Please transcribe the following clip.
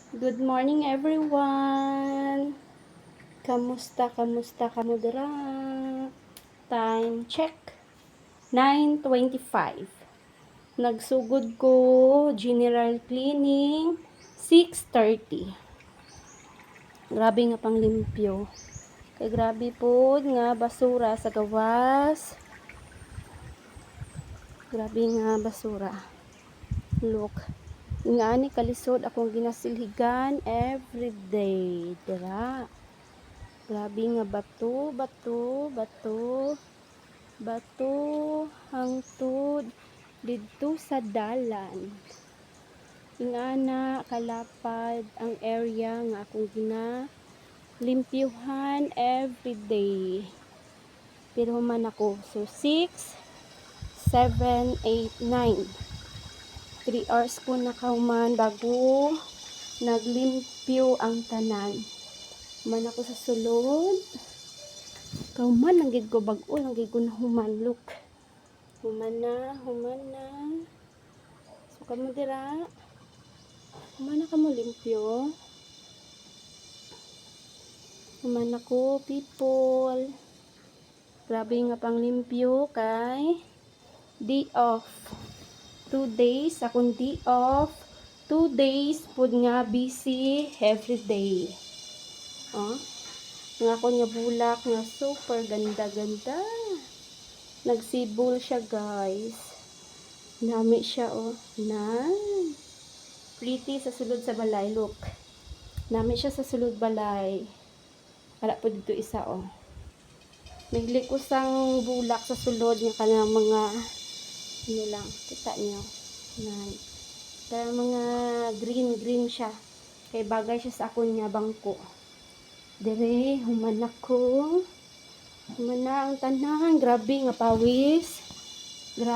Good morning everyone. Kamusta kamo dira? Time check. 9:25. Nagsugod ko general cleaning 6:30. Grabe nga pang limpyo. Kay grabe po nga basura sa gawas. Grabe nga basura. Look. Nga ni kalisod akong ginasilhigan everyday. Dira. Grabe nga bato hangtod didto sa dalan. Ingana kalapad ang area nga akong ginalimpyuhan everyday. Pero man ako. So 6, 7, 8, 9. 3 hours po nakahuman bago naglimpyo ang tanan. Man ako sa sulod. Kauman lang gid ko bag-o lang gid ko na human. Look. Human na. So kamo dira. Human na kamo limpyo. Human ako people. Grabe nga pang limpyo kay day off. 2 days akong day off. 2 days pud nga busy everyday. Oh. Nga ako nga bulak nga super ganda. Nagsibol siya guys. Nami siya oh. Pretty sa sulod sa balay. Look. Nami siya sa sulod balay. Wala po dito isa oh. Nagli ko sang bulak sa sulod nga kanang mga ano lang. Kita niyo. Kaya mga green siya. Kay bagay siya sa akon nga bangko. Dire, human ako. Human na ang tanan. Grabe nga pawis.